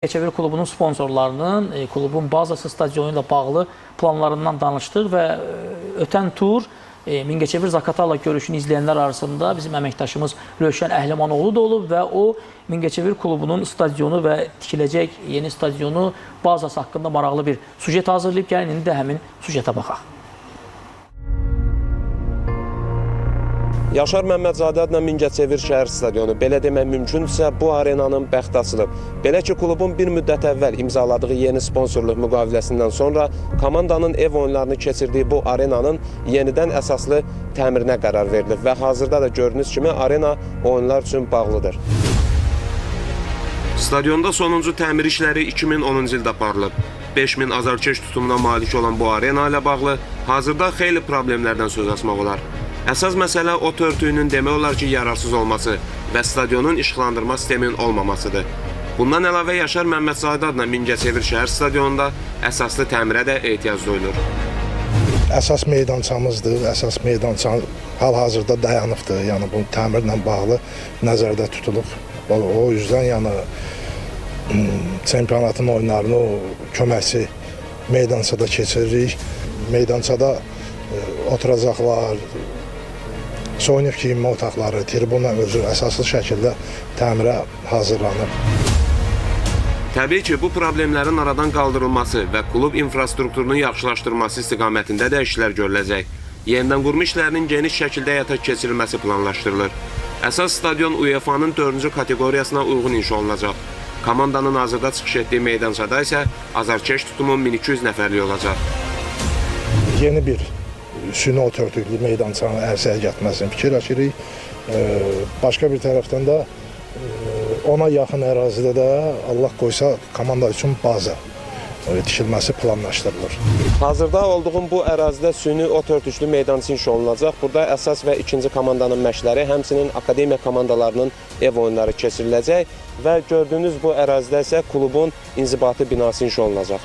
Mingəçevir klubunun sponsorlarının klubun bazası stadionu ilə bağlı planlarından danışdıq və ötən tur Mingəçevir Zaqatala görüşünü izləyənlər arasında bizim əməkdaşımız Rövşən Əhləmanoğlu da olub və o Mingəçevir klubunun stadionu və tikiləcək yeni stadionu bazası haqqında maraqlı bir sujet hazırlayıb. Gəlin indi də həmin sujetə baxaq. Yaşar Məmmədzadə adına Mingəçevir şəhər stadionu, belə demək mümkündürsə, bu arenanın bəxti açılıb. Belə ki, klubun bir müddət əvvəl imzaladığı yeni sponsorluq müqaviləsindən sonra komandanın ev oyunlarını keçirdiyi bu arenanın yenidən əsaslı təmirinə qərar verilib və hazırda da gördüyünüz kimi arena oyunlar üçün bağlıdır. Stadionda sonuncu təmir işləri 2010-cu ildə aparılıb. 5000 azarkeş tutumuna malik olan bu arena ilə bağlı hazırda xeyli problemlərdən söz açmaq olar. Əsas məsələ ot örtüyünün demək olar ki, yararsız olması və stadionun işıqlandırma sisteminin olmamasıdır. Bundan əlavə Yaşar Məmmədzadə adına Mingəçevir şəhər stadionunda əsaslı təmirə də ehtiyac duyulur. Əsas meydançamızdır, əsas meydança hal-hazırda dayanıbdır. Yəni bu təmirlə bağlı nəzərdə tutulub. O yüzden yəni çempionatın oyunlarını o köməkçi meydançada keçiririk. Meydançada oturacaqlar, soyunub giyinmə otaqları, tribuna özü əsaslı şəkildə təmirə hazırlanır. Təbii ki, bu problemlərin aradan qaldırılması və klub infrastrukturunun yaxşılaşdırılması istiqamətində də işlər görüləcək. Yenidən qurma işlərinin geniş şəkildə həyata keçirilməsi planlaşdırılır. Əsas stadion UEFA'nın 4-cü kateqoriyasına uyğun inşa olunacaq. Komandanın hazırda çıxış etdiyi meydançada isə azarkeş tutumu 1200 nəfərlik olacaq. Yeni bir süni ot örtüklü meydançanın ərsəyə gətirməsini fikirləşirik. Başqa bir tərəfdən də ona yaxın ərazidə də Allah qoysa komanda üçün baza tikilməsi planlaşdırılır. Hazırda olduğum bu ərazidə süni ot örtüklü meydançası inşa olunacaq. Burada əsas və ikinci komandanın məşqləri, həmçinin akademiya komandalarının ev oyunları keçiriləcək və gördüyünüz bu ərazidə isə klubun inzibati binası inşa olunacaq.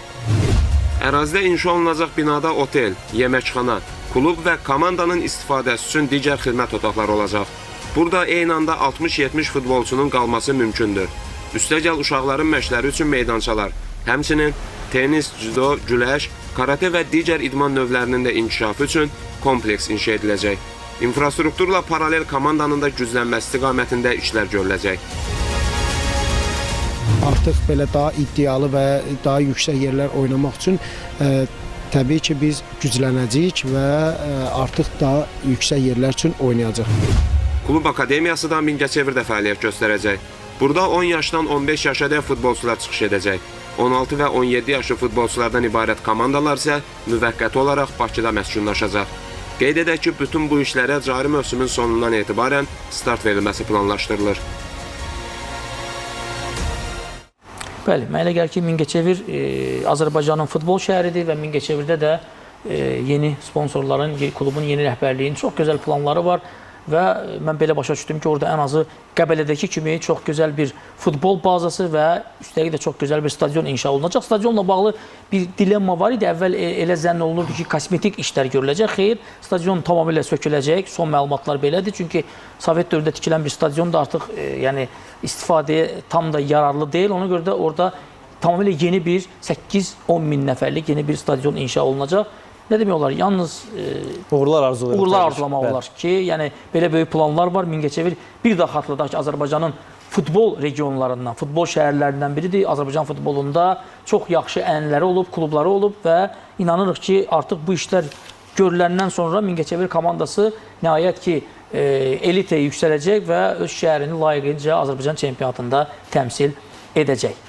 Ərazidə inşa olunacaq binada otel, yeməkxana, klub və komandanın istifadəsi üçün digər xidmət otaqları olacaq. Burada eyni anda 60-70 futbolçunun qalması mümkündür. Üstəgəl uşaqların məşqləri üçün meydançalar, həmçinin tenis, judo, güləş, karate və digər idman növlərinin də inkişafı üçün kompleks inşa ediləcək. İnfrastrukturla paralel komandanın da güclənməsi istiqamətində işlər görüləcək. Artıq belə daha iddialı və daha yüksək yerlər oynamaq üçün təbii ki, biz güclənəcəyik və artıq daha yüksək yerlər üçün oynayacaq. Klub akademiyası da Mingəçevirdə fəaliyyət göstərəcək. Burada 10 yaşdan 15 yaşa futbolçular çıxış edəcək. 16 və 17 yaşlı futbolçulardan ibarət komandalar isə müvəqqəti olaraq Bakıda məskunlaşacaq. Qeyd edək ki, bütün bu işlərə cari mövsümün sonundan etibarən start verilməsi planlaşdırılır. Bəli, mənə elə gəlir ki, Mingəçevir Azərbaycanın futbol şəhəridir və Mingəçevirdə də yeni sponsorların, klubun yeni rəhbərliyinin çox gözəl planları var və mən belə başa düşdüm ki, orada ən azı Qəbələdəki kimi çox gözəl bir futbol bazası və üstəlik də çox gözəl bir stadion inşa olunacaq. Stadionla bağlı bir dilemma var idi. Əvvəl elə zənn olunurdu ki, kosmetik işlər görüləcək. Xeyr, stadion tamamilə söküləcək. Son məlumatlar belədir. Çünki Sovet dövründə tikilən bir stadion da artıq yəni istifadəyə tam da yararlı deyil. Ona görə də orada tamamilə yeni bir 8-10 min nəfərlik yeni bir stadion inşa olunacaq. Nə demək olar? Yalnız uğurlar arzulamaq olar ki, yəni belə böyük planlar var. Mingəçevir bir daha xatırladaq ki, Azərbaycanın futbol regionlarından, futbol şəhərlərindən biridir. Azərbaycan futbolunda çox yaxşı ənənələri olub, klubları olub və inanırıq ki, artıq bu işlər görüləndən sonra Mingəçevir komandası nəhayət ki, elitə yüksələcək və öz şəhərini layiqincə Azərbaycan çempionatında təmsil edəcək.